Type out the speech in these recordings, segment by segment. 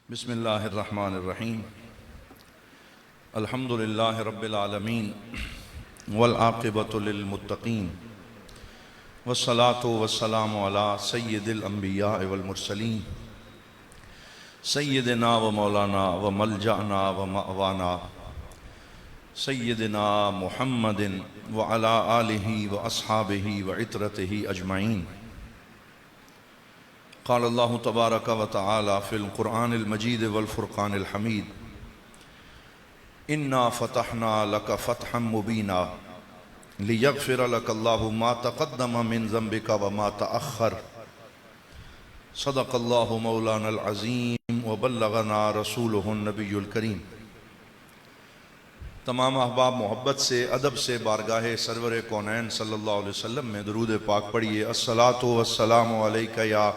بسم اللہ الرحمن الرحیم الحمد للہ رب العالمین والعاقبۃ للمتقین والصلاة والسلام علی سید الانبیاء والمرسلین سیدنا و مولانا و ملجأنا و مأوانا سیدنا محمد وعلی آلہ و اصحابہ و عطرتہ اجمعین. قال اللہ تبارک و تعالی فی القرآن المجید والفرقان الحمید انا فتحنا لک فتحا مبینا لیغفر لک اللہ ما تقدم من ذنبک وما تأخر. صدق اللہ مولانا العظیم وبلغنا رسولہ النبی الکریم. تمام احباب محبت سے ادب سے بارگاہ سرور کونین صلی اللہ علیہ وسلم میں درود پاک پڑھیے. الصلاۃ والسلام علیک یا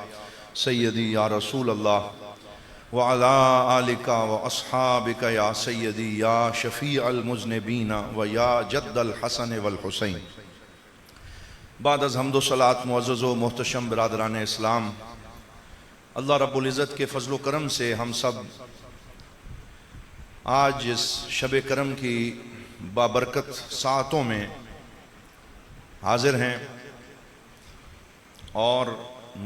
سیدی یا رسول اللہ وعلی آلک و اصحابک یا سیدی یا شفیع المذنبین و یا جد الحسن والحسین. بعد از حمد و صلاۃ معزز و محتشم برادران اسلام، اللہ رب العزت کے فضل و کرم سے ہم سب آج اس شب کرم کی بابرکت ساعتوں میں حاضر ہیں اور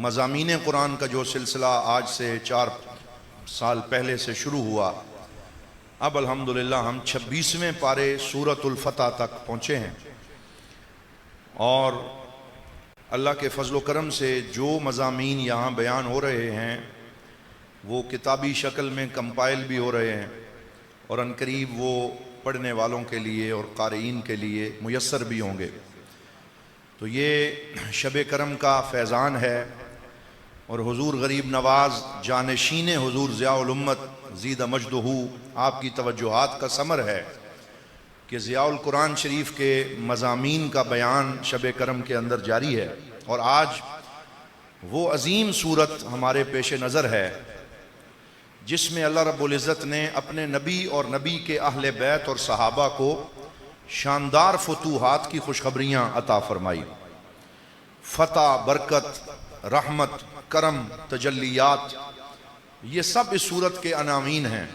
مضامین قرآن کا جو سلسلہ آج سے 4 سال پہلے سے شروع ہوا، اب الحمدللہ ہم 26ویں پارے سورۃ الفتح تک پہنچے ہیں. اور اللہ کے فضل و کرم سے جو مضامین یہاں بیان ہو رہے ہیں وہ کتابی شکل میں کمپائل بھی ہو رہے ہیں اور عنقریب وہ پڑھنے والوں کے لیے اور قارئین کے لیے میسر بھی ہوں گے. تو یہ شب کرم کا فیضان ہے اور حضور غریب نواز جانشین حضور ضیاء الامت زید مجدہ آپ کی توجہات کا ثمر ہے کہ ضیاء القرآن شریف کے مضامین کا بیان شب کرم کے اندر جاری ہے. اور آج وہ عظیم صورت ہمارے پیش نظر ہے جس میں اللہ رب العزت نے اپنے نبی اور نبی کے اہل بیت اور صحابہ کو شاندار فتوحات کی خوشخبریاں عطا فرمائی. فتح، برکت، رحمت، کرم، تجلیات، یہ سب اس صورت کے عناوین ہیں.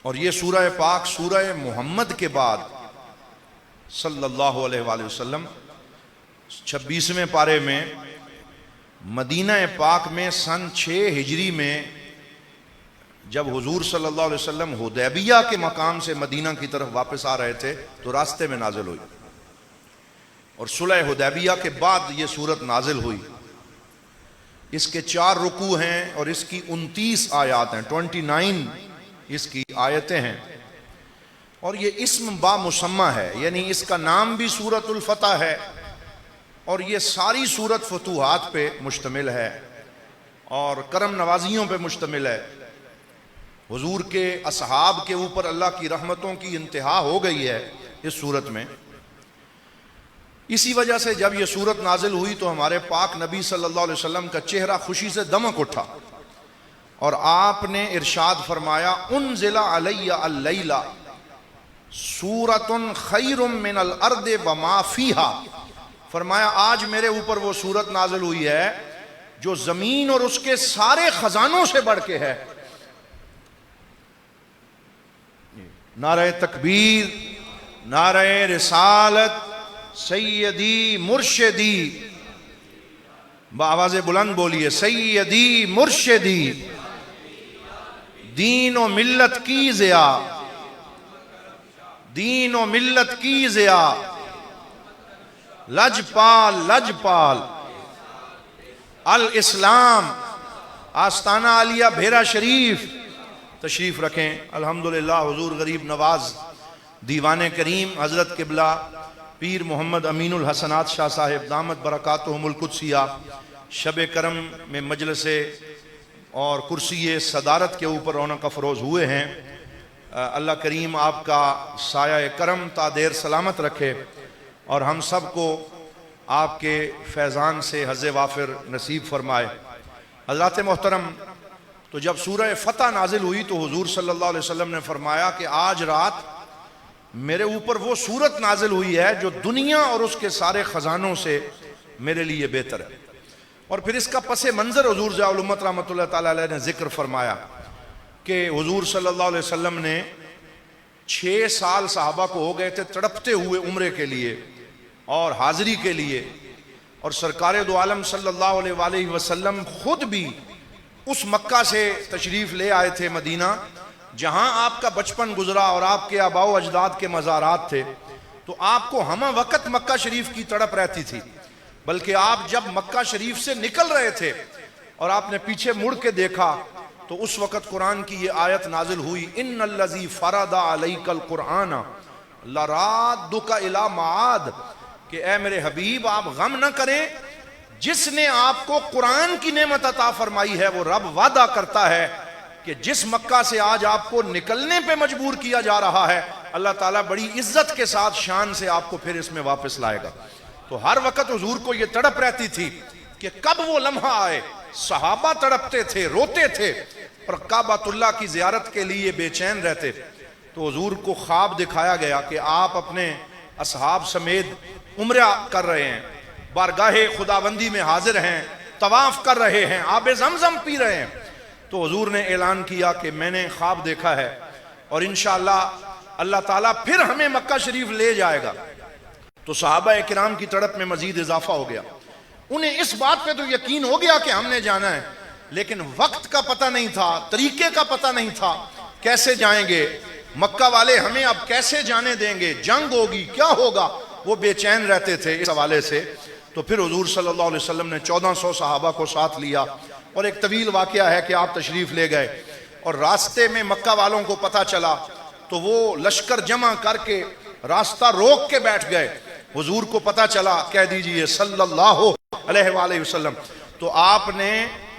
اور یہ سورہ پاک سورہ محمد کے بعد صلی اللہ علیہ وآلہ وسلم 26ویں پارے میں مدینہ پاک میں سن 6 ہجری میں جب حضور صلی اللہ علیہ وسلم حدیبیہ کے مقام سے مدینہ کی طرف واپس آ رہے تھے تو راستے میں نازل ہوئی اور صلح حدیبیہ کے بعد یہ سورت نازل ہوئی. اس کے 4 رکوع ہیں اور اس کی 29 آیات ہیں، 29 اس کی آیتیں ہیں. اور یہ اسم با مسمہ ہے، یعنی اس کا نام بھی سورۃ الفتح ہے اور یہ ساری سورت فتوحات پہ مشتمل ہے اور کرم نوازیوں پہ مشتمل ہے. حضور کے اصحاب کے اوپر اللہ کی رحمتوں کی انتہا ہو گئی ہے اس سورت میں. اسی وجہ سے جب یہ سورت نازل ہوئی تو ہمارے پاک نبی صلی اللہ علیہ وسلم کا چہرہ خوشی سے دمک اٹھا اور آپ نے ارشاد فرمایا انزل علی اللیلہ سورۃ خیر من الارض وما فیہا. فرمایا آج میرے اوپر وہ سورت نازل ہوئی ہے جو زمین اور اس کے سارے خزانوں سے بڑھ کے ہے. نعرہ تکبیر، نعرہ رسالت، سیدی مرشدی، بآواز بلند بولیے سیدی مرشدی، دین و ملت کی ضیاء، دین و ملت کی ضیاء، لجپال لجپال الاسلام. آستانہ عالیہ بھیرا شریف تشریف رکھیں. الحمدللہ حضور غریب نواز دیوان کریم حضرت قبلہ پیر محمد امین الحسنات شاہ صاحب دامت برکاتہم القدسیہ شب کرم میں مجلس اور کرسی صدارت کے اوپر رونق افروز ہوئے ہیں. اللہ کریم آپ کا سایہ کرم تا دیر سلامت رکھے اور ہم سب کو آپ کے فیضان سے حظ وافر نصیب فرمائے. حضرات محترم، تو جب سورہ فتح نازل ہوئی تو حضور صلی اللہ علیہ وسلم نے فرمایا کہ آج رات میرے اوپر وہ سورت نازل ہوئی ہے جو دنیا اور اس کے سارے خزانوں سے میرے لیے بہتر ہے. اور پھر اس کا پس منظر حضور ضیاء الامت رحمۃ اللہ تعالی علیہ نے ذکر فرمایا کہ حضور صلی اللہ علیہ وسلم نے 6 سال صحابہ کو ہو گئے تھے تڑپتے ہوئے عمرے کے لیے اور حاضری کے لیے، اور سرکار دو عالم صلی اللہ علیہ وآلہ وسلم خود بھی اس مکہ سے تشریف لے آئے تھے مدینہ جہاں آپ کا بچپن گزرا اور آپ کے آباء و اجداد کے مزارات تھے. تو آپ کو ہمہ وقت مکہ شریف کی تڑپ رہتی تھی، بلکہ آپ جب مکہ شریف سے نکل رہے تھے اور آپ نے پیچھے مڑ کے دیکھا تو اس وقت قرآن کی یہ آیت نازل ہوئی، ان الذی فرض علیک القرآن لرادک الی معاد، کہ اے میرے حبیب آپ غم نہ کریں، جس نے آپ کو قرآن کی نعمت عطا فرمائی ہے وہ رب وعدہ کرتا ہے کہ جس مکہ سے آج آپ کو نکلنے پہ مجبور کیا جا رہا ہے، اللہ تعالیٰ بڑی عزت کے ساتھ شان سے آپ کو پھر اس میں واپس لائے گا. تو ہر وقت حضور کو یہ تڑپ رہتی تھی کہ کب وہ لمحہ آئے. صحابہ تڑپتے تھے، روتے تھے، اور کعبۃ اللہ کی زیارت کے لیے بے چین رہتے. تو حضور کو خواب دکھایا گیا کہ آپ اپنے اصحاب سمیت عمرہ کر رہے ہیں، بارگاہ خداوندی میں حاضر ہیں، طواف کر رہے ہیں، آب زمزم پی رہے ہیں. تو حضور نے اعلان کیا کہ میں نے خواب دیکھا ہے اور انشاءاللہ اللہ تعالیٰ پھر ہمیں مکہ شریف لے جائے گا. تو صحابہ کرام کی تڑپ میں مزید اضافہ ہو گیا. انہیں اس بات پہ تو یقین ہو گیا کہ ہم نے جانا ہے، لیکن وقت کا پتہ نہیں تھا، طریقے کا پتہ نہیں تھا، کیسے جائیں گے، مکہ والے ہمیں اب کیسے جانے دیں گے، جنگ ہوگی، کیا ہوگا، وہ بے چین رہتے تھے اس حوالے سے. تو پھر حضور صلی اللہ علیہ وسلم نے 1400 صحابہ کو ساتھ لیا، اور ایک طویل واقعہ ہے کہ آپ تشریف لے گئے اور راستے میں مکہ والوں کو پتہ چلا تو وہ لشکر جمع کر کے راستہ روک کے بیٹھ گئے. حضور کو پتہ چلا، کہہ دیجئے صلی اللہ علیہ وآلہ وسلم. تو آپ نے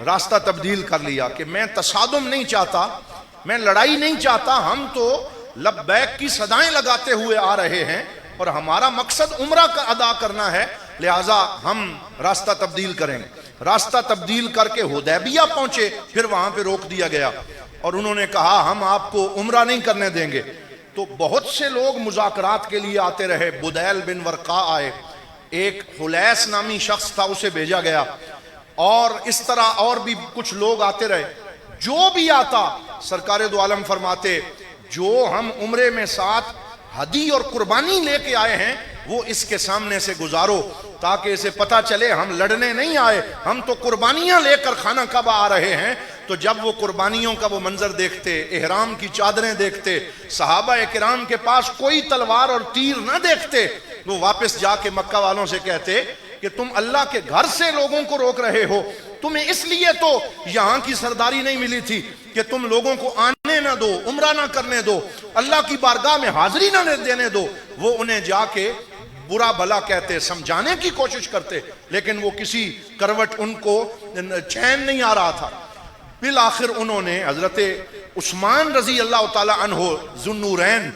راستہ تبدیل کر لیا کہ میں تصادم نہیں چاہتا، میں لڑائی نہیں چاہتا، ہم تو لبیک کی صدائیں لگاتے ہوئے آ رہے ہیں اور ہمارا مقصد عمرہ کا ادا کرنا ہے، لہٰذا ہم راستہ تبدیل کریں گے. راستہ تبدیل کر کے حدیبیہ پہنچے، پھر وہاں پہ روک دیا گیا اور انہوں نے کہا ہم آپ کو عمرہ نہیں کرنے دیں گے. تو بہت سے لوگ مذاکرات کے لیے آتے رہے. بدیل بن ورقا آئے، ایک حلیس نامی شخص تھا، اسے بھیجا گیا، اور اس طرح اور بھی کچھ لوگ آتے رہے. جو بھی آتا سرکار دو عالم فرماتے جو ہم عمرے میں ساتھ ہدی اور قربانی لے کے آئے ہیں وہ اس کے سامنے سے گزارو، تاکہ اسے پتہ چلے ہم لڑنے نہیں آئے، ہم تو قربانیاں لے کر خانہ کعبہ آ رہے ہیں. تو جب وہ قربانیوں کا وہ منظر دیکھتے، احرام کی چادریں دیکھتے، صحابہ کرام کے پاس کوئی تلوار اور تیر نہ دیکھتے، وہ واپس جا کے مکہ والوں سے کہتے کہ تم اللہ کے گھر سے لوگوں کو روک رہے ہو، تمہیں اس لیے تو یہاں کی سرداری نہیں ملی تھی کہ تم لوگوں کو آنے نہ دو، عمرہ نہ کرنے دو، اللہ کی بارگاہ میں حاضری نہ دینے دو. وہ انہیں جا کے برا بھلا کہتے، سمجھانے کی کوشش کرتے، لیکن وہ کسی کروٹ ان کو چین نہیں آ رہا تھا. بالآخر انہوں نے حضرت عثمان رضی اللہ تعالی عنہ ذو النورین،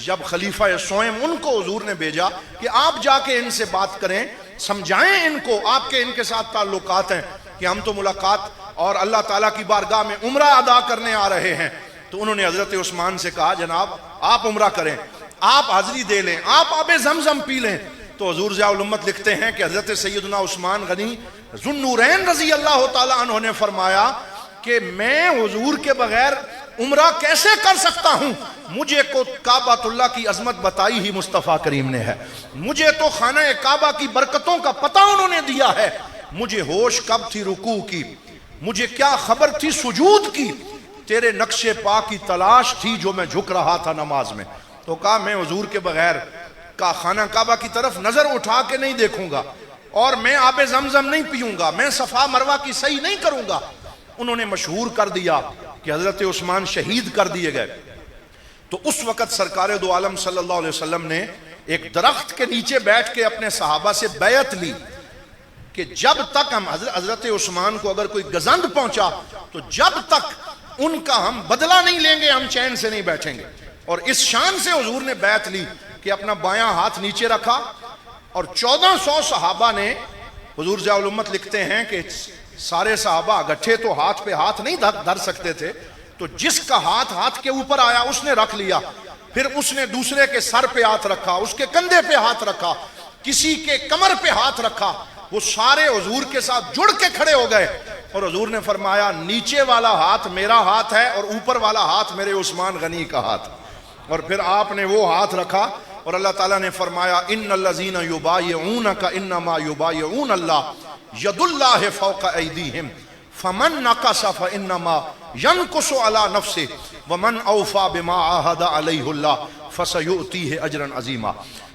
جب خلیفہ سوئم، ان کو حضور نے بھیجا کہ آپ جا کے ان سے بات کریں، سمجھائیں ان کو، آپ کے ان کے ساتھ تعلقات ہیں کہ ہم تو ملاقات اور اللہ تعالیٰ کی بارگاہ میں عمرہ ادا کرنے آ رہے ہیں. تو انہوں نے حضرت عثمان سے کہا جناب آپ عمرہ کریں، آپ حاضری دے لیں، آپ آب زمزم پی لیں. تو حضور ضیاء الامت لکھتے ہیں کہ حضرت سیدنا عثمان غنی ذو النورین رضی اللہ تعالیٰ عنہ نے فرمایا کہ میں حضور کے بغیر عمرہ کیسے کر سکتا ہوں؟ مجھے کو کعبۃ اللہ کی عظمت بتائی ہی مصطفیٰ کریم نے ہے، مجھے تو خانہ کعبہ کی برکتوں کا پتہ انہوں نے دیا ہے، مجھے ہوش کب تھی رکوع کی، مجھے کیا خبر تھی سجود کی، تیرے نقش پا کی تلاش تھی جو میں جھک رہا تھا نماز میں. تو کہا میں حضور کے بغیر کا خانہ کعبہ کی طرف نظر اٹھا کے نہیں دیکھوں گا، اور میں آب زمزم نہیں پیوں گا، میں صفا مروہ کی سعی نہیں کروں گا. انہوں نے مشہور کر دیا کہ حضرت عثمان شہید کر دیے گئے. تو اس وقت سرکار دو عالم صلی اللہ علیہ وسلم نے ایک درخت کے نیچے بیٹھ کے اپنے صحابہ سے بیعت لی کہ جب تک ہم حضرت عثمان کو اگر کوئی گزند پہنچا تو جب تک ان کا ہم بدلہ نہیں لیں گے ہم چین سے نہیں بیٹھیں گے. اور اس شان سے حضور نے بیعت لی کہ اپنا بایاں ہاتھ نیچے رکھا، اور 1400 صحابہ نے، حضور ضیاء الامت لکھتے ہیں کہ سارے صحابہ گٹھے تو ہاتھ پہ ہاتھ نہیں دھر سکتے تھے، تو جس کا ہاتھ کے اوپر آیا اس نے رکھ لیا، پھر اس نے دوسرے کے سر پہ ہاتھ رکھا، اس کے کندھے پہ ہاتھ رکھا، کسی کے کمر پہ ہاتھ رکھا، وہ سارے حضور کے ساتھ جڑ کے کھڑے ہو گئے اور حضور نے فرمایا نیچے والا ہاتھ میرا ہاتھ ہے اور اوپر والا ہاتھ میرے عثمان غنی کا ہاتھ. اور پھر آپ نے وہ ہاتھ رکھا اور اللہ تعالیٰ نے فرمایا ان الذین یبایعونک انما یبایعون اللہ ید اللہ فوق ایدیہم فمن نکث فانما ینکث علی نفسہ ومن اوفی بما عاہد علیہ اللہ فسیؤتیہ اجرا عظیما.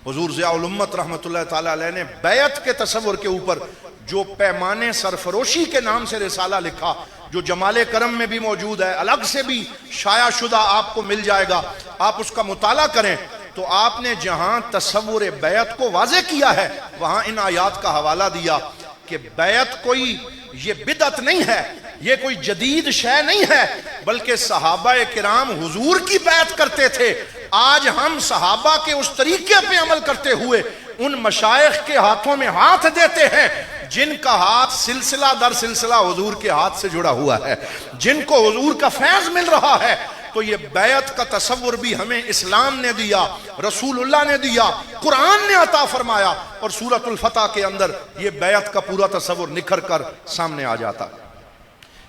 حضور ضیاء الامت رحمۃ اللہ تعالیٰ علیہ نے بیعت کے تصور کے اوپر جو پیمانے سرفروشی کے نام سے رسالہ لکھا جو جمال کرم میں بھی موجود ہے, الگ سے بھی شائع شدہ آپ کو مل جائے گا, آپ اس کا مطالعہ کریں تو آپ نے جہاں تصور بیعت کو واضح کیا ہے وہاں ان آیات کا حوالہ دیا کہ بیعت کوئی یہ بدعت نہیں ہے, یہ کوئی جدید شے نہیں ہے, بلکہ صحابہ کرام حضور کی بیعت کرتے تھے. آج ہم صحابہ کے اس طریقے پہ عمل کرتے ہوئے ان مشائخ کے ہاتھوں میں ہاتھ دیتے ہیں جن کا ہاتھ سلسلہ در سلسلہ حضور کے ہاتھ سے جڑا ہوا ہے, جن کو حضور کا فیض مل رہا ہے. تو یہ بیعت کا تصور بھی ہمیں اسلام نے دیا, رسول اللہ نے دیا, قرآن نے عطا فرمایا, اور سورۃ الفتح کے اندر یہ بیعت کا پورا تصور نکھر کر سامنے آ جاتا.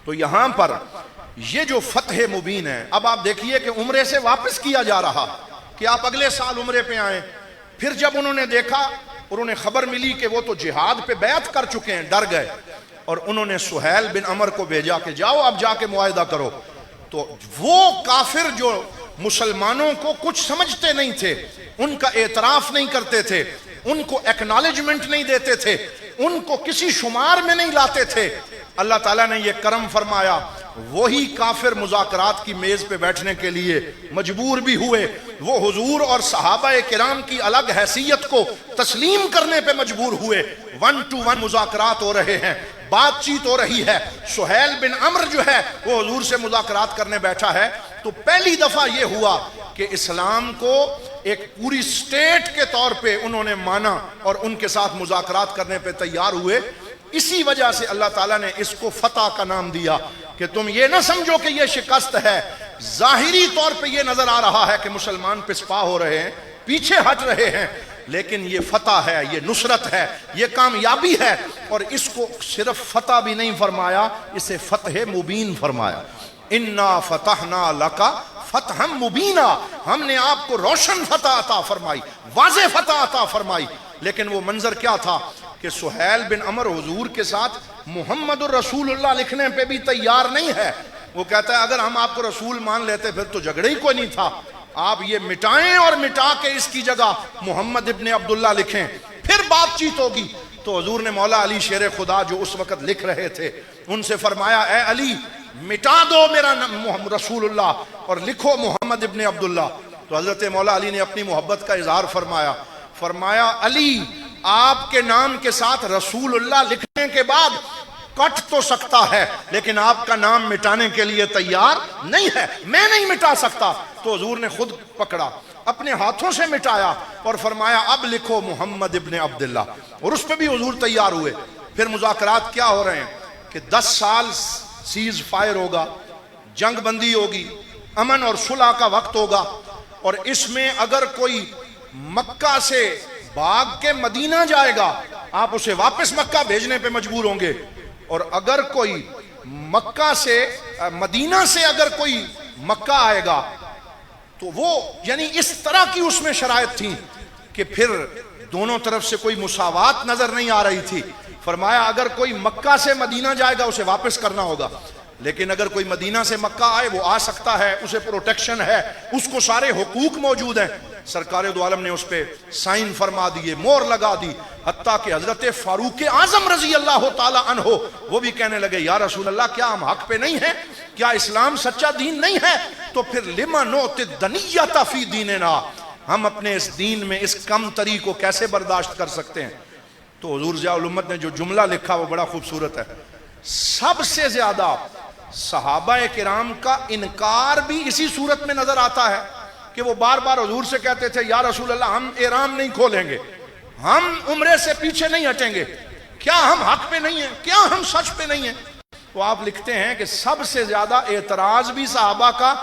تو یہاں پر یہ جو فتح مبین ہے, اب آپ دیکھیے کہ عمرے سے واپس کیا جا رہا کہ آپ اگلے سال عمرے پہ آئیں. پھر جب انہوں نے دیکھا اور انہیں خبر ملی کہ وہ تو جہاد پہ بیعت کر چکے ہیں, ڈر گئے اور انہوں نے سہیل بن عمر کو بھیجا کہ جاؤ اب جا کے معاہدہ کرو. تو وہ کافر جو مسلمانوں کو کچھ سمجھتے نہیں تھے, ان کا اعتراف نہیں کرتے تھے, ان کو ایکنالجمنٹ نہیں دیتے تھے, ان کو کسی شمار میں نہیں لاتے تھے, اللہ تعالیٰ نے یہ کرم فرمایا وہی کافر مذاکرات کی میز پہ بیٹھنے کے لیے مجبور بھی ہوئے. وہ حضور اور صحابہ کرام کی الگ حیثیت کو تسلیم کرنے پہ مجبور ہوئے. 1 to 1 مذاکرات ہو رہے ہیں, بات چیت ہو رہی ہے. سہیل بن عمر جو ہے وہ حضور سے مذاکرات کرنے بیٹھا ہے. تو پہلی دفعہ یہ ہوا کہ اسلام کو ایک پوری سٹیٹ کے طور پہ انہوں نے مانا اور ان کے ساتھ مذاکرات کرنے پہ تیار ہوئے. اسی وجہ سے اللہ تعالیٰ نے اس کو فتح کا نام دیا کہ تم یہ نہ سمجھو کہ یہ شکست ہے. ظاہری طور پہ یہ نظر آ رہا ہے کہ مسلمان پسپا ہو رہے ہیں, پیچھے ہٹ رہے ہیں, لیکن یہ فتح ہے, یہ نصرت ہے, یہ کامیابی ہے. اور اس کو صرف فتح بھی نہیں فرمایا, اسے فتح مبین فرمایا. انا فتحنا لک فتحا مبینا, ہم نے آپ کو روشن فتح عطا فرمائی, واضح فتح عطا فرمائی. لیکن وہ منظر کیا تھا کہ سہیل بن عمر حضور کے ساتھ محمد الرسول اللہ لکھنے پہ بھی تیار نہیں ہے. وہ کہتا ہے اگر ہم آپ کو رسول مان لیتے پھر تو جھگڑے ہی کوئی نہیں تھا, آپ یہ مٹائیں اور مٹا کے اس کی جگہ محمد ابن عبداللہ لکھیں, پھر بات چیت ہوگی. تو حضور نے مولا علی شیر خدا جو اس وقت لکھ رہے تھے ان سے فرمایا اے علی مٹا دو میرا محمد رسول اللہ اور لکھو محمد ابن عبداللہ. تو حضرت مولا علی نے اپنی محبت کا اظہار فرمایا, فرمایا علی آپ کے نام کے ساتھ رسول اللہ لکھنے کے بعد کٹ تو سکتا ہے لیکن آپ کا نام مٹانے کے لیے تیار نہیں ہے, میں نہیں مٹا سکتا. تو حضور نے خود پکڑا, اپنے ہاتھوں سے مٹایا اور فرمایا اب لکھو محمد ابن عبداللہ, اور اس پہ بھی حضور تیار ہوئے. پھر مذاکرات کیا ہو رہے ہیں کہ 10 سال سیز فائر ہوگا, جنگ بندی ہوگی, امن اور صلح کا وقت ہوگا, اور اس میں اگر کوئی مکہ سے بھاگ کے مدینہ جائے گا آپ اسے واپس مکہ بھیجنے پہ مجبور ہوں گے, اور اگر کوئی مکہ سے مدینہ سے اگر کوئی مکہ آئے گا تو وہ یعنی اس طرح کی اس میں شرائط تھیں کہ پھر دونوں طرف سے کوئی مساوات نظر نہیں آ رہی تھی. فرمایا اگر کوئی مکہ سے مدینہ جائے گا اسے واپس کرنا ہوگا, لیکن اگر کوئی مدینہ سے مکہ آئے وہ آ سکتا ہے, اسے پروٹیکشن ہے, اس کو سارے حقوق موجود ہیں. سرکار دو عالم نے اس پہ سائن فرما دیے, مور لگا دی, حتیٰ کہ حضرت فاروق اعظم رضی اللہ تعالی عنہ وہ بھی کہنے لگے یا رسول اللہ کیا ہم حق پہ نہیں ہیں, کیا اسلام سچا دین نہیں ہے, تو پھر لما نؤتی الدنیۃ فی دیننا, ہم اپنے اس دین میں اس کم تری کو کیسے برداشت کر سکتے ہیں. تو حضور ضیاء الامت نے جو جملہ لکھا وہ بڑا خوبصورت ہے. سب سے زیادہ صحابہ کرام کا انکار بھی اسی صورت میں نظر آتا ہے کہ وہ بار بار حضور سے کہتے تھے یا رسول اللہ ہم احرام نہیں کھولیں گے, ہم عمرے سے پیچھے نہیں ہٹیں گے, کیا ہم حق پہ نہیں ہیں, کیا ہم سچ پہ نہیں ہیں. تو آپ لکھتے ہیں کہ سب سے زیادہ اعتراض بھی صحابہ کا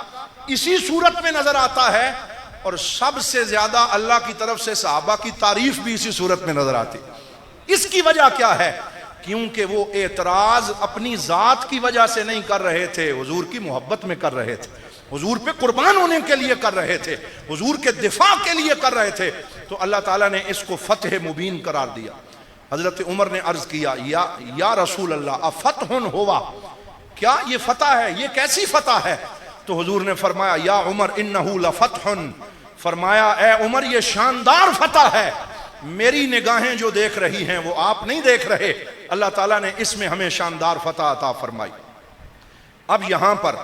اسی صورت میں نظر آتا ہے, اور سب سے زیادہ اللہ کی طرف سے صحابہ کی تعریف بھی اسی صورت میں نظر آتی. اس کی وجہ کیا ہے؟ کیونکہ وہ اعتراض اپنی ذات کی وجہ سے نہیں کر رہے تھے، حضور کی محبت میں کر رہے تھے، حضور پہ قربان ہونے کے لیے کر رہے تھے، حضور کے دفاع کے لیے کر رہے تھے۔ تو اللہ تعالیٰ نے اس کو فتح مبین قرار دیا۔ حضرت عمر نے عرض کیا یا رسول اللہ افتح ہوا، کیا یہ فتح ہے؟ یہ کیسی فتح ہے؟ تو حضور نے فرمایا یا عمر انہو لفتح، فرمایا اے عمر یہ شاندار فتح ہے، میری نگاہیں جو دیکھ رہی ہیں وہ آپ نہیں دیکھ رہے، اللہ تعالیٰ نے اس میں ہمیں شاندار فتح عطا فرمائی۔ اب یہاں پر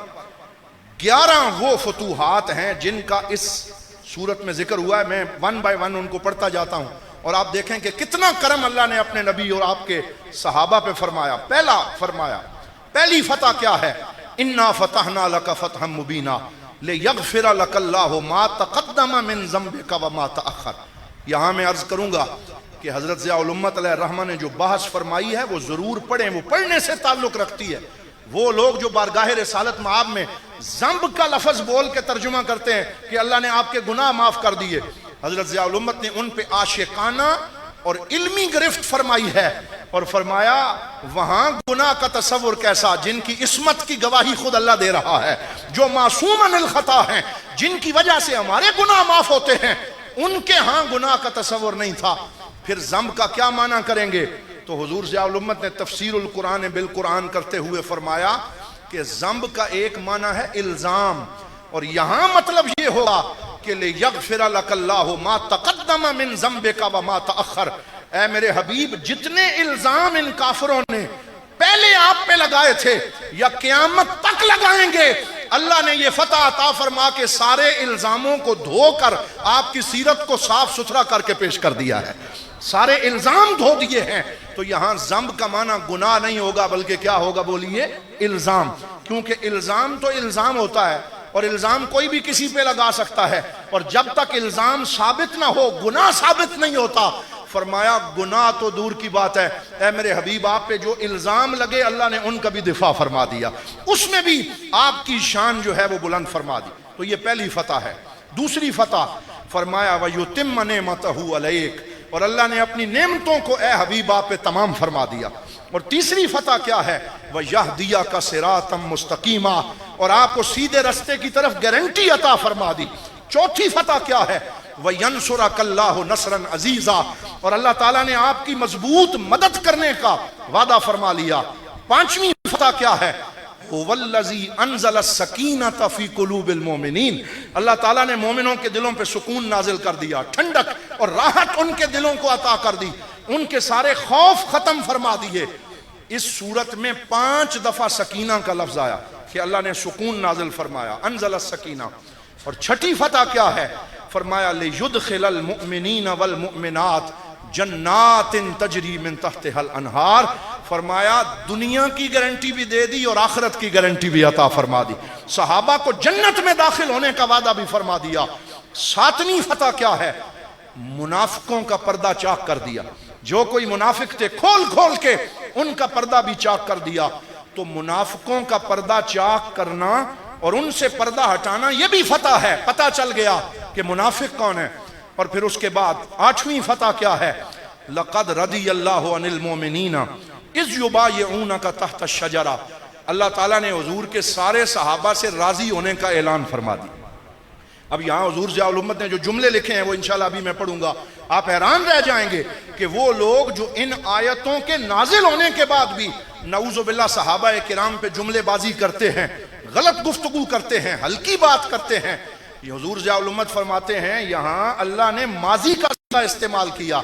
11 وہ فتوحات ہیں جن کا اس صورت میں ذکر ہوا ہے، میں ون بائی ون ان کو پڑھتا جاتا ہوں اور آپ دیکھیں کہ کتنا کرم اللہ نے اپنے نبی اور آپ کے صحابہ پہ فرمایا۔ پہلی فتح کیا ہے؟ انا فتحنا لک فتحا مبینا لیغفر لک اللہ ما تقدم من ذنبک وما تأخر۔ یہاں میں عرض کروں گا کہ حضرت ضیاء الامت علیہ الرحمہ نے جو بحث فرمائی ہے وہ ضرور پڑھیں، وہ پڑھنے سے تعلق رکھتی ہے۔ وہ لوگ جو بارگاہ رسالت معاب میں ذنب کا لفظ بول کے ترجمہ کرتے ہیں کہ اللہ نے آپ کے گناہ معاف کر دیے، حضرت ضیاء الامت نے ان پہ عاشقانہ اور علمی گرفت فرمائی ہے اور فرمایا وہاں گناہ کا تصور کیسا، جن کی عصمت کی گواہی خود اللہ دے رہا ہے، جو معصوم عن الخطا ہیں، جن کی وجہ سے ہمارے گناہ معاف ہوتے ہیں، ان کے ہاں گناہ کا تصور نہیں تھا۔ پھر ذنب کا کیا معنی کریں گے؟ تو حضور ضیاء الامت نے تفسیر القرآن بالقرآن کرتے ہوئے فرمایا کہ ذنب کا ایک معنی ہے الزام، اور یہاں مطلب یہ ہوگا کہ لیغفر لک اللہ ما تقدم من ذنبک وما تأخر۔ اے میرے حبیب جتنے الزام ان کافروں نے پہلے آپ پہ لگائے تھے یا قیامت تک لگائیں گے، اللہ نے یہ فتح عطا فرما کے سارے الزاموں کو دھو کر آپ کی سیرت کو صاف ستھرا کر کے پیش کر دیا ہے، سارے الزام دھو دیے ہیں۔ تو یہاں ذنب کا معنی گناہ نہیں ہوگا بلکہ کیا ہوگا؟ بولیے الزام، کیونکہ الزام تو الزام ہوتا ہے اور الزام کوئی بھی کسی پہ لگا سکتا ہے، اور جب تک الزام ثابت نہ ہو گناہ ثابت نہیں ہوتا۔ فرمایا گناہ تو دور کی بات ہے، اے میرے حبیب آپ پہ جو الزام لگے اللہ نے ان کا بھی دفاع فرما دیا، اس میں بھی آپ کی شان جو ہے وہ بلند فرما دی۔ تو یہ پہلی فتح ہے۔ دوسری فتح فرمایا وَيُتِمَّ نِعْمَتَهُ عَلَيْكَ، اور اللہ نے اپنی نعمتوں کو اے حبیب آپ پہ تمام فرما دیا۔ اور تیسری فتح کیا ہے؟ وَيَهْدِيَكَ صِرَاطًا مُسْتَقِيمًا، اور آپ کو سیدھے رستے کی طرف گارنٹی عطا فرما دی۔ چوتھی فتح کیا ہے؟ وَيَنْصُرَكَ اللَّهُ نَصْرًا عَزِيزًا، اور اللہ تعالیٰ نے آپ کی مضبوط مدد کرنے کا وعدہ فرما لیا۔ پانچویں فتح کیا ہے؟ وَالَّذِي أَنزَلَ السَّكِينَةَ فِي قُلُوبِ الْمُؤْمِنِينَ، اللہ تعالیٰ نے مومنوں کے دلوں پہ سکون نازل کر دیا، ٹھنڈک اور راحت ان کے دلوں کو عطا کر دی، ان کے سارے خوف ختم فرما دیے۔ اس صورت میں 5 دفعہ سکینہ کا لفظ آیا کہ اللہ نے سکون نازل فرمایا، انزل السکینہ۔ اور چھٹی فتح کیا ہے؟ فرمایا لِيُدْخِلَ الْمُؤْمِنِينَ وَالْمُؤْمِنَاتِ جنات تجری من تحتها الانہار، فرمایا دنیا کی گارنٹی بھی دے دی اور آخرت کی گارنٹی بھی عطا فرما دی، صحابہ کو جنت میں داخل ہونے کا وعدہ بھی فرما دیا۔ ساتویں فتح کیا ہے؟ منافقوں کا پردہ چاک کر دیا، جو کوئی منافق تھے کھول کھول کے ان کا پردہ بھی چاک کر دیا۔ تو منافقوں کا پردہ چاک کرنا اور ان سے پردہ ہٹانا یہ بھی فتح ہے، پتہ چل گیا کہ منافق کون ہے۔ اور پھر اس کے بعد 8ویں فتح کیا ہے؟ لَقَدْ رَضِيَ اللَّهُ عَنِ الْمُؤْمِنِينَ اِذْ يُبَايِعُونَكَ تَحْتَ الشَّجَرَةِ، اللہ تعالیٰ نے حضور کے سارے صحابہ سے راضی ہونے کا اعلان فرما دی۔ اب یہاں حضور ضیاء الامت نے جو جملے لکھے ہیں وہ انشاءاللہ ابھی میں پڑھوں گا، آپ حیران رہ جائیں گے کہ وہ لوگ جو ان آیتوں کے نازل ہونے کے بعد بھی نعوذ باللہ صحابہ کرام پہ جملے بازی کرتے ہیں، غلط گفتگو کرتے ہیں، ہلکی بات کرتے ہیں۔ یہ حضور ضیاء الامت فرماتے ہیں یہاں اللہ نے ماضی کا صیغہ استعمال کیا،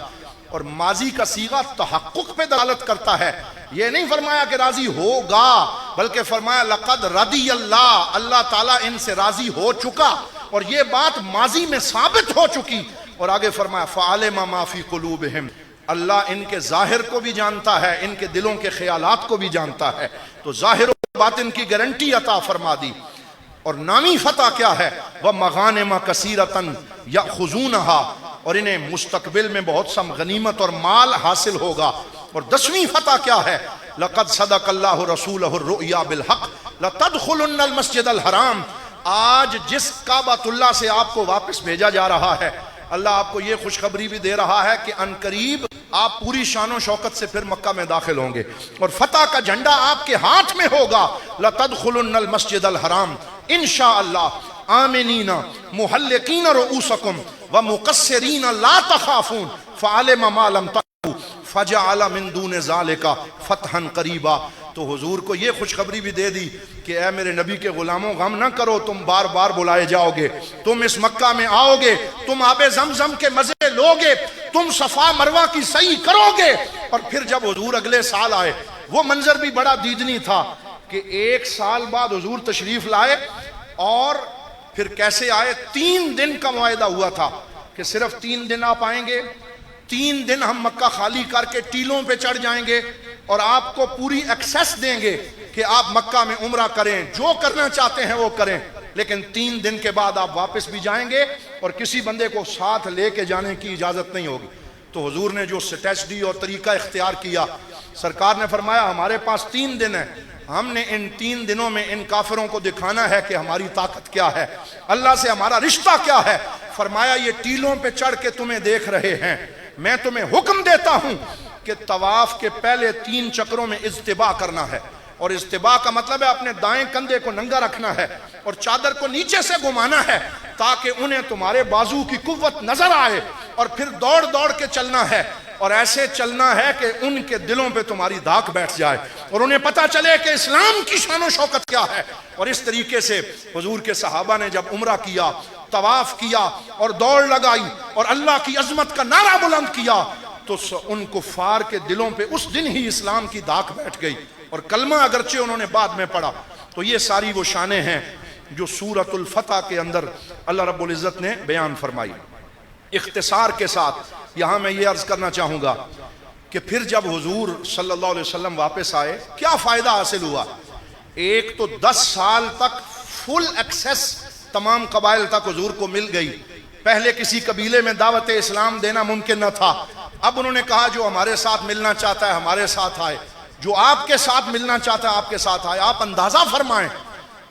اور ماضی کا صیغہ تحقق پہ دلالت کرتا ہے۔ یہ نہیں فرمایا کہ راضی ہوگا، بلکہ فرمایا لقد رضی اللہ، اللہ تعالیٰ ان سے راضی ہو چکا، اور یہ بات ماضی میں ثابت ہو چکی۔ اور آگے فرمایا فَعَلِمَ مَا فِي قُلُوبِهِمْ، اللہ ان کے ظاہر کو بھی جانتا ہے، ان کے دلوں کے خیالات کو بھی جانتا ہے، تو ظاہر و باطن کی گارنٹی عطا فرما دی۔ اور 9ویں فتح کیا ہے؟ وَمَغَانِمَ كَثِيرَةً يَأْخُذُونَهَا، اور انہیں مستقبل میں بہت سا غنیمت اور مال حاصل ہوگا۔ اور 10ویں فتح کیا ہے؟ لَقَدْ صَدَقَ اللَّهُ رَسُولَهُ الرُّؤْيَا بِالْحَقِّ لَتَدْخُلُنَّ الْمَسْجِدَ الْحَرَامَ، آج جس کعبۃ اللہ سے آپ کو واپس بھیجا جا رہا ہے اللہ آپ کو یہ خوشخبری بھی دے رہا ہے کہ ان قریب آپ پوری شان و شوکت سے پھر مکہ میں داخل ہوں گے اور فتح کا جھنڈا آپ کے ہاتھ میں ہوگا. لَتَدْخُلُنَّ الْمَسْجِدَ الْحَرَامِ انشاءاللہ آمنین محلقین رؤوسکم ومقصرین لا تخافون فعلم ما لم تَعْلَمُوا فَجَعَلَ مِن دُونِ ذَلِكَ فَتْحًا قَرِيبًا. تو حضور کو یہ خوشخبری بھی دے دی کہ اے میرے نبی کے غلاموں غم نہ کرو، تم بار بار بلائے جاؤ گے، تم اس مکہ میں آؤ گے، تم آب زمزم کے مزے لوگے، تم صفا مروہ کی سعی کرو گے. اور پھر جب حضور اگلے سال آئے وہ منظر بھی بڑا دیدنی تھا کہ 1 سال بعد حضور تشریف لائے اور پھر کیسے آئے. 3 دن کا معاہدہ ہوا تھا کہ صرف 3 دن آپ آئیں گے، 3 دن ہم مکہ خالی کر کے ٹیلوں پہ چڑھ جائیں گے اور آپ کو پوری ایکسیس دیں گے کہ آپ مکہ میں عمرہ کریں، جو کرنا چاہتے ہیں وہ کریں، لیکن 3 دن کے بعد آپ واپس بھی جائیں گے اور کسی بندے کو ساتھ لے کے جانے کی اجازت نہیں ہوگی. تو حضور نے جو سٹریٹجی اور طریقہ اختیار کیا، سرکار نے فرمایا ہمارے پاس 3 دن ہیں، ہم نے ان 3 دنوں میں ان کافروں کو دکھانا ہے کہ ہماری طاقت کیا ہے، اللہ سے ہمارا رشتہ کیا ہے. فرمایا یہ ٹیلوں پہ چڑھ کے تمہیں دیکھ رہے ہیں، میں تمہیں حکم دیتا ہوں کہ طواف کے پہلے 3 چکروں میں اجتباء کرنا ہے. اور اجتباء کا مطلب ہے اپنے دائیں کندھے کو ننگا رکھنا ہے اور چادر کو نیچے سے گھمانا ہے تاکہ انہیں تمہارے بازو کی قوت نظر آئے، اور پھر دوڑ دوڑ کے چلنا ہے اور ایسے چلنا ہے کہ ان کے دلوں پہ تمہاری دھاک بیٹھ جائے اور انہیں پتہ چلے کہ اسلام کی شان و شوکت کیا ہے. اور اس طریقے سے حضور کے صحابہ نے جب عمرہ کیا، طواف کیا اور دوڑ لگائی اور اللہ کی عظمت کا نعرہ بلند کیا تو ان کفار کے دلوں پہ اس دن ہی اسلام کی دھاک بیٹھ گئی اور کلمہ اگرچہ انہوں نے بعد میں پڑھا. تو یہ ساری وہ شانیں ہیں جو سورۃ الفتح کے اندر اللہ رب العزت نے بیان فرمائی. اختصار کے ساتھ یہاں میں یہ عرض کرنا چاہوں گا کہ پھر جب حضور صلی اللہ علیہ وسلم واپس آئے کیا فائدہ حاصل ہوا. ایک تو 10 سال تک فل ایکسیس تمام قبائل تک حضور کو مل گئی. پہلے کسی قبیلے میں دعوت اسلام دینا ممکن نہ تھا، اب انہوں نے کہا جو ہمارے ساتھ ملنا چاہتا ہے ہمارے ساتھ آئے، جو آپ کے ساتھ ملنا چاہتا ہے آپ کے ساتھ آئے. آپ اندازہ فرمائیں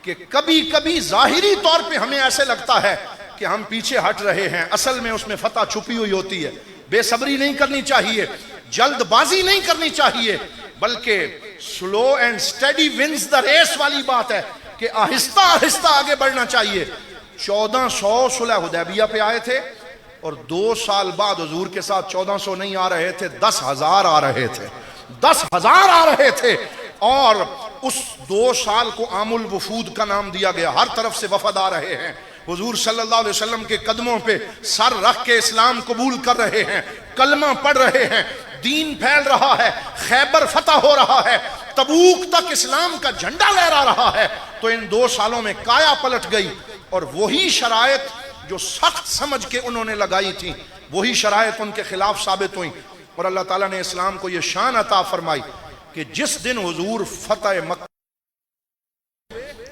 کہ کبھی کبھی ظاہری طور پہ ہمیں ایسے لگتا ہے کہ ہم پیچھے ہٹ رہے ہیں، اصل میں اس میں فتح چھپی ہوئی ہوتی ہے. بے صبری نہیں کرنی چاہیے، جلد بازی نہیں کرنی چاہیے، بلکہ slow and steady wins the race والی بات ہے کہ آہستہ آہستہ آگے بڑھنا چاہیے. 1400 صلح حدیبیہ پہ آئے تھے اور 2 سال بعد حضور کے ساتھ 1400 نہیں آ رہے تھے، 10,000 آ رہے تھے، 10,000 آ رہے تھے. اور اس 2 سال کو عام الوفود کا نام دیا گیا، ہر طرف سے وفد آ رہے ہیں، حضور صلی اللہ علیہ وسلم کے قدموں پہ سر رکھ کے اسلام قبول کر رہے ہیں، کلمہ پڑھ رہے ہیں، دین پھیل رہا ہے، خیبر فتح ہو رہا ہے، تبوک تک اسلام کا جھنڈا لہرا رہا ہے. تو ان 2 سالوں میں کایا پلٹ گئی اور وہی شرائط جو سخت سمجھ کے انہوں نے لگائی تھی وہی شرائط ان کے خلاف ثابت ہوئیں. اور اللہ تعالیٰ نے اسلام کو یہ شان عطا فرمائی کہ جس دن حضور فتح مکہ،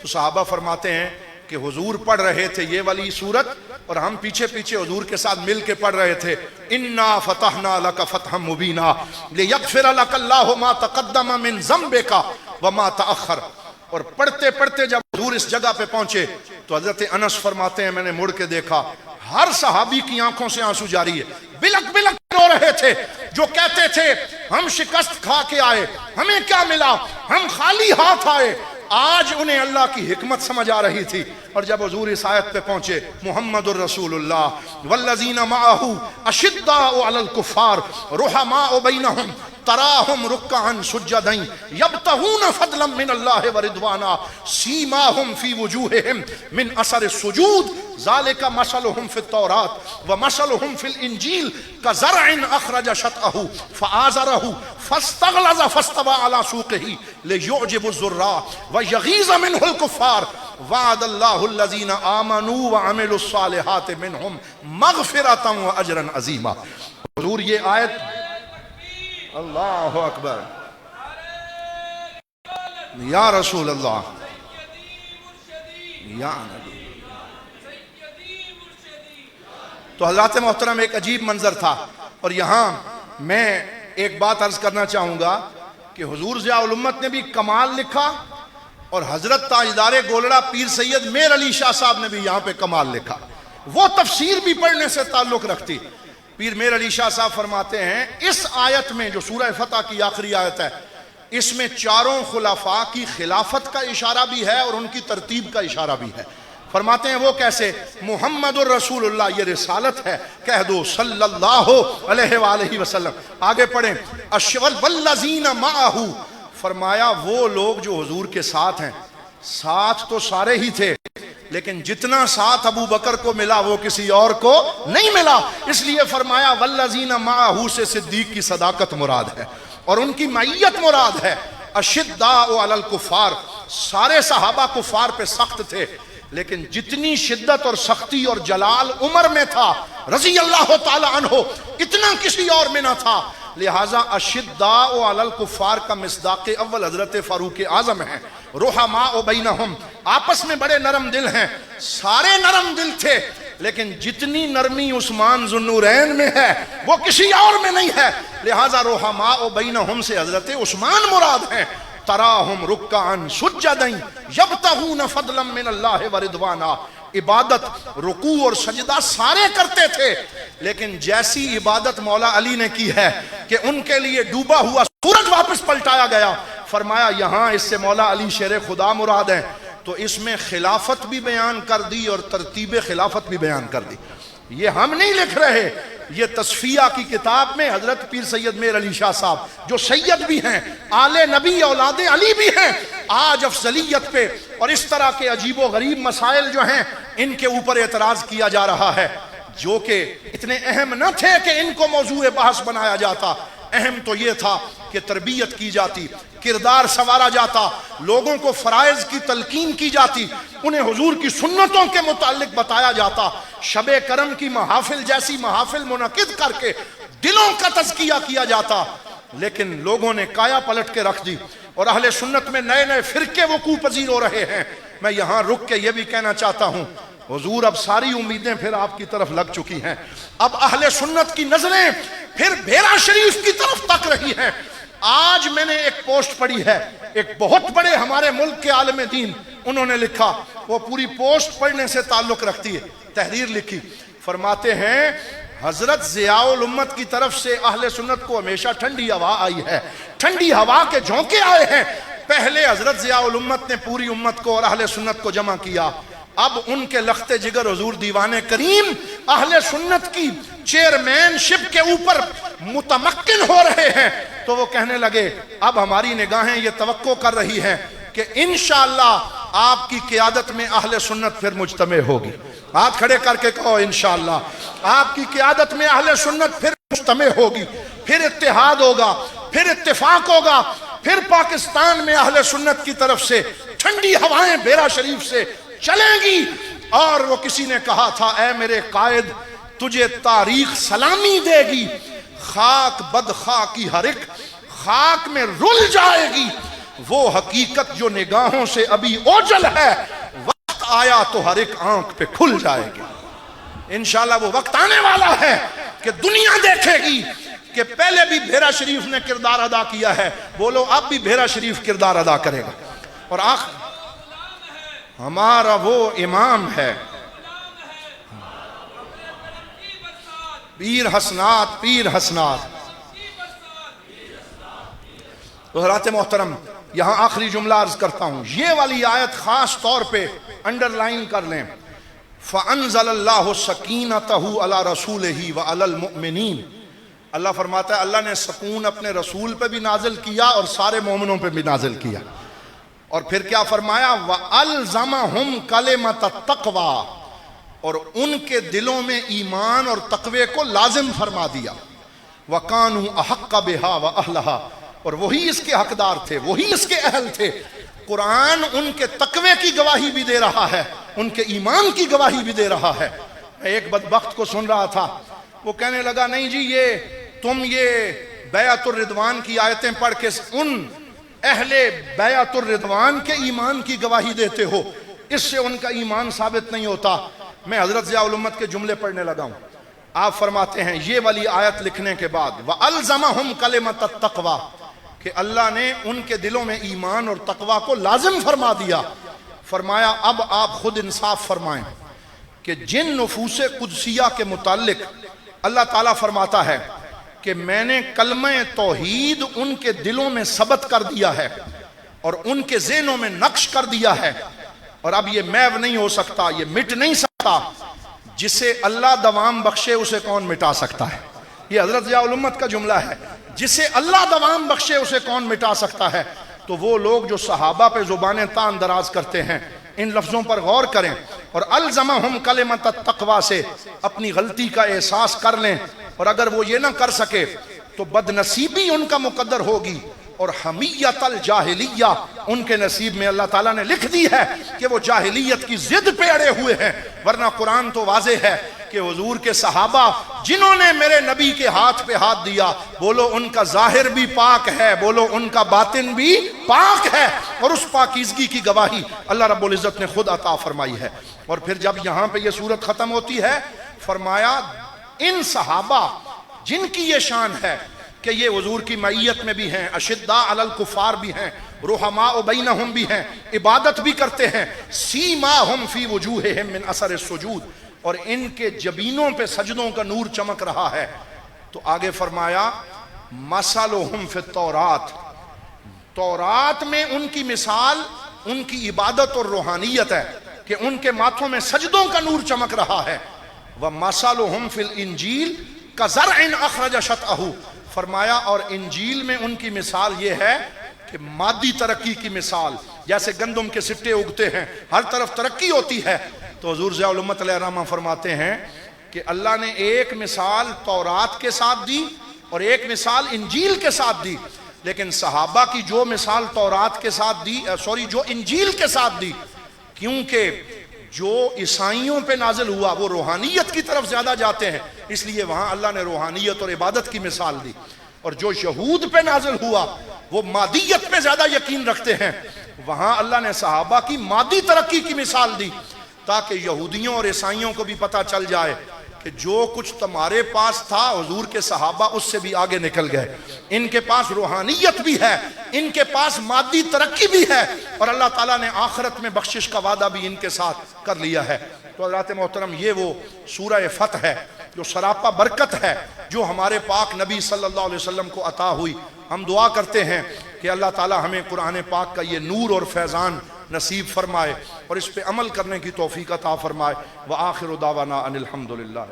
تو صحابہ فرماتے ہیں کہ حضور پڑھ رہے تھے یہ والی صورت اور ہم پیچھے پیچھے حضور کے ساتھ مل کے پڑھ رہے تھے، اِنَّا فَتَحْنَا لَكَ فَتْحًا مُبِينًا لِيَغْفِرَ لَكَ اللَّهُ مَا تَقَدَّمَ مِن ذَنبِكَ وَمَا تَأَخَّرَ. اور پڑھتے پڑھتے جب حضور اس جگہ پہ پہنچے تو حضرت انس فرماتے ہیں میں نے مڑ کے دیکھا ہر صحابی کی آنکھوں سے آنسو جاری ہے، بلک بلک رو رہے تھے. جو کہتے تھے ہم شکست کھا کے آئے، ہمیں کیا ملا، ہم خالی ہاتھ آئے، آج انہیں اللہ کی حکمت سمجھ آ رہی تھی. اور جب حضور اس آیت پہ پہنچے محمد الرسول اللہ والذین معہ اشداء علی الکفار رحماء بینہم تراہم رکعا سجدا یبتغون فضلا من اللہ ورضوانا سیماہم فی وجوہہم من اثر السجود ذالک مثلہم فی التوراۃ ومثلہم فی الانجیل کزرع اخرج شطأہ فآزرہ فاستغلظ فاستوى علی سوقہ لیعجب الزراع ویغیظ منہ الکفار وعد اللہ الذین آمنوا وعملوا الصالحات منہم مغفرۃ واجرا عظیما. حضور یہ آیت اللہ اکبر یا رسول اللہ یا نبی. تو حضرات محترم ایک عجیب منظر تھا. اور یہاں میں ایک بات عرض کرنا چاہوں گا کہ حضور ضیاء الامت نے بھی کمال لکھا اور حضرت تاجدار گولڑا پیر سید میر علی شاہ صاحب نے بھی یہاں پہ کمال لکھا. وہ تفسیر بھی پڑھنے سے تعلق رکھتی۔ پیر میر علی شاہ صاحب فرماتے ہیں اس آیت میں جو سورہ فتح کی آخری آیت ہے، اس میں چاروں خلفاء کی خلافت کا اشارہ بھی ہے اور ان کی ترتیب کا اشارہ بھی ہے۔ فرماتے ہیں وہ کیسے؟ محمد الرسول اللہ، یہ رسالت ہے، کہہ دو صلی اللہ علیہ وآلہ وسلم۔ آگے پڑھیں، والذین معہ، فرمایا وہ لوگ جو حضور کے ساتھ ہیں، ساتھ تو سارے ہی تھے لیکن جتنا ساتھ ابو بکر کو ملا وہ کسی اور کو نہیں ملا، اس لیے فرمایا والذین معہ سے صدیق کی صداقت مراد ہے اور ان کی معیت مراد ہے۔ اشداء علی الکفار، سارے صحابہ کفار پہ سخت تھے لیکن جتنی شدت اور سختی اور جلال عمر میں تھا رضی اللہ تعالی عنہ اتنا کسی اور میں نہ تھا، لہٰذا اشداء علی الکفار کا مصداق اول حضرت فاروق اعظم ہے۔ رحماء بینہم، آپس میں بڑے نرم دل ہیں، سارے نرم دل تھے لیکن جتنی نرمی عثمان ذو النورین میں ہے وہ کسی اور میں نہیں ہے، لہٰذا رحماء بینہم سے حضرت عثمان مراد ہیں۔ تراہم رکعا سجدا یبتغون فضلا من اللہ ورضوانا، عبادت رکوع اور سجدہ سارے کرتے تھے لیکن جیسی عبادت مولا علی نے کی ہے کہ ان کے لیے ڈوبا ہوا سورج واپس پلٹایا گیا، فرمایا یہاں اس سے مولا علی شیر خدا مراد ہیں، تو اس میں خلافت بھی بیان کر دی اور ترتیب خلافت بھی بیان کر دی۔ یہ ہم نہیں لکھ رہے، یہ تصفیہ کی کتاب میں حضرت پیر سید میر علی شاہ صاحب جو سید بھی ہیں، آل نبی اولاد علی بھی ہیں، آج افضلیت پہ اور اس طرح کے عجیب و غریب مسائل جو ہیں ان کے اوپر اعتراض کیا جا رہا ہے جو کہ اتنے اہم نہ تھے کہ ان کو موضوع بحث بنایا جاتا۔ اہم تو یہ تھا کہ تربیت کی جاتی، کردار سنوارا جاتا، لوگوں کو فرائض کی تلقین کی جاتی، انہیں حضور کی سنتوں کے متعلق بتایا جاتا، شب کرم کی محافل جیسی محافل منعقد کر کے دلوں کا تزکیہ کیا جاتا، لیکن لوگوں نے کایا پلٹ کے رکھ دی اور اہل سنت میں نئے نئے فرقے وقوع پذیر ہو رہے ہیں۔ میں یہاں رک کے یہ بھی کہنا چاہتا ہوں حضور اب ساری امیدیں پھر آپ کی طرف لگ چکی ہیں، اب اہل سنت کی نظریں پھر بھیرا شریف کی طرف تک رہی ہیں۔ آج میں نے ایک پوسٹ پڑھی ہے، ایک بہت بڑے ہمارے ملک کے عالم دین، انہوں نے لکھا، وہ پوری پوسٹ پڑھنے سے تعلق رکھتی ہے، تحریر لکھی، فرماتے ہیں حضرت ضیاء الامت کی طرف سے اہل سنت کو ہمیشہ ٹھنڈی ہوا آئی ہے، ٹھنڈی ہوا کے جھونکے آئے ہیں۔ پہلے حضرت ضیاء الامت نے پوری امت کو اور اہل سنت کو جمع کیا، اب ان کے لخت جگر حضور دیوان کریم اہل سنت کی چیئرمین شپ کے اوپر متمکن ہو رہے ہیں، تو وہ کہنے لگے اب ہماری نگاہیں یہ توقع کر رہی ہیں کہ انشاءاللہ آپ کی قیادت میں اہل سنت پھر مجتمع ہوگی۔ ہاتھ کھڑے کر کے کہو انشاءاللہ آپ کی قیادت میں اہل سنت پھر مجتمع ہوگی، پھر اتحاد ہوگا، پھر اتفاق ہوگا، پھر پاکستان میں اہل سنت کی طرف سے ٹھنڈی ہوائیں بیرا شریف سے چلیں گی۔ اور وہ کسی نے کہا تھا اے میرے قائد تجھے تاریخ سلامی دے گی، خاک بد خاکی ہر ایک خاک میں رل جائے گی، وہ حقیقت جو نگاہوں سے ابھی اوجل ہے وقت آیا تو ہر ایک آنکھ پہ کھل جائے گی۔ انشاءاللہ وہ وقت آنے والا ہے کہ دنیا دیکھے گی کہ پہلے بھی بھیرا شریف نے کردار ادا کیا ہے، بولو اب بھی بھیرا شریف کردار ادا کرے گا۔ اور آخر ہمارا وہ امام ہے پیر حسنات، پیر حسنات۔ حضرات محترم یہاں آخری جملہ عرض کرتا ہوں، یہ والی آیت خاص طور پہ انڈر لائن کر لیں، فَأَنزَلَ اللَّهُ سَكِينَتَهُ عَلَى رَسُولِهِ وَعَلَى الْمُؤْمِنِينَ، اللہ فرماتا ہے اللہ نے سکون اپنے رسول پہ بھی نازل کیا اور سارے مومنوں پہ بھی نازل کیا، اور پھر کیا فرمایا وَأَلْزَمَهُمْ كَلِمَةَ التَّقْوَى، اور ان کے دلوں میں ایمان اور تقوی کو لازم فرما دیا، وَكَانُوا أَحَقَّ بِهَا وَأَهْلَهَا، اور وہی اس کے حقدار تھے، وہی اس کے اہل تھے۔ قرآن ان کے تقوی کی گواہی بھی دے رہا ہے، ان کے ایمان کی گواہی بھی دے رہا ہے۔ میں ایک بدبخت کو سن رہا تھا، وہ کہنے لگا نہیں جی تم یہ بیعت الرضوان کی آیتیں پڑھ کے ان اہل بیعت الرضوان کے ایمان کی گواہی دیتے ہو، اس سے ان کا ایمان ثابت نہیں ہوتا۔ میں حضرت ضیاء الامت کے جملے پڑھنے لگا ہوں، آپ فرماتے ہیں یہ والی آیت لکھنے کے بعد وَأَلْزَمَهُمْ كَلِمَةَ التَّقْوَى، کہ اللہ نے ان کے دلوں میں ایمان اور تقوی کو لازم فرما دیا، فرمایا اب آپ خود انصاف فرمائیں، کہ جن نفوس قدسیہ کے متعلق اللہ تعالیٰ فرماتا ہے کہ میں نے کلمہ توحید ان کے دلوں میں ثبت کر دیا ہے اور ان کے ذہنوں میں نقش کر دیا ہے، اور اب یہ محو نہیں ہو سکتا، یہ مٹ نہیں سکتا، جسے اللہ دوام بخشے اسے کون مٹا سکتا ہے؟ یہ حضرت ضیاء الامت کا جملہ ہے، جسے اللہ دوام بخشے اسے کون مٹا سکتا ہے؟ تو وہ لوگ جو صحابہ پہ زبانیں تان دراز کرتے ہیں، ان لفظوں پر غور کریں اور الزمہم کلمۃ التقوی سے اپنی غلطی کا احساس کر لیں، اور اگر وہ یہ نہ کر سکے تو بدنصیبی ان کا مقدر ہوگی، اور حمیت الجاہلیہ ان کے نصیب میں اللہ تعالیٰ نے لکھ دی ہے کہ وہ جاہلیت کی ضد پہ اڑے ہوئے ہیں۔ ورنہ قرآن تو واضح ہے کہ حضور کے صحابہ جنہوں نے میرے نبی کے ہاتھ پہ ہاتھ دیا، بولو ان کا ظاہر بھی پاک ہے، بولو ان کا باطن بھی پاک ہے، اور اس پاکیزگی کی گواہی اللہ رب العزت نے خود عطا فرمائی ہے۔ اور پھر جب یہاں پہ یہ صورت ختم ہوتی ہے، فرمایا ان صحابہ جن کی یہ شان ہے کہ یہ حضور کی معیت میں بھی ہیں، اشداء علی الکفار بھی ہیں، رحماء بینہم بھی ہیں، عبادت بھی کرتے ہیں، سیماہم فی وجوہہم من اثر السجود، اور ان کے جبینوں پہ سجدوں کا نور چمک رہا ہے۔ تو آگے فرمایا مثلہم فی التورات، تورات میں ان کی مثال ان کی عبادت اور روحانیت ہے کہ ان کے ماتھوں میں سجدوں کا نور چمک رہا ہے۔ وَمَثَلُهُمْ فِي الْإِنْجِيلِ كَزَرْعٍ أَخْرَجَ شَطْأَهُ، فرمایا اور انجیل میں ان کی مثال یہ ہے کہ مادی ترقی کی مثال، جیسے گندم کے سٹے اگتے ہیں، ہر طرف ترقی ہوتی ہے، تو حضور ضیاء الامت علیہ الرحمہ فرماتے ہیں کہ اللہ نے ایک مثال تورات کے ساتھ دی اور ایک مثال انجیل کے ساتھ دی، لیکن صحابہ کی جو مثال تورات کے ساتھ دی، جو انجیل کے ساتھ دی، کیونکہ جو عیسائیوں پہ نازل ہوا وہ روحانیت کی طرف زیادہ جاتے ہیں، اس لیے وہاں اللہ نے روحانیت اور عبادت کی مثال دی، اور جو یہود پہ نازل ہوا وہ مادیت پہ زیادہ یقین رکھتے ہیں، وہاں اللہ نے صحابہ کی مادی ترقی کی مثال دی، تاکہ یہودیوں اور عیسائیوں کو بھی پتہ چل جائے کہ جو کچھ تمہارے پاس تھا حضور کے صحابہ اس سے بھی آگے نکل گئے، ان کے پاس روحانیت بھی ہے، ان کے پاس مادی ترقی بھی ہے، اور اللہ تعالیٰ نے آخرت میں بخشش کا وعدہ بھی ان کے ساتھ کر لیا ہے۔ تو حضرات محترم، یہ وہ سورہ فتح ہے جو سراپا برکت ہے جو ہمارے پاک نبی صلی اللہ علیہ وسلم کو عطا ہوئی۔ ہم دعا کرتے ہیں کہ اللہ تعالیٰ ہمیں قرآن پاک کا یہ نور اور فیضان نصیب فرمائے اور اس پہ عمل کرنے کی توفیق عطا فرمائے۔ وآخر دعوانا ان الحمدللہ۔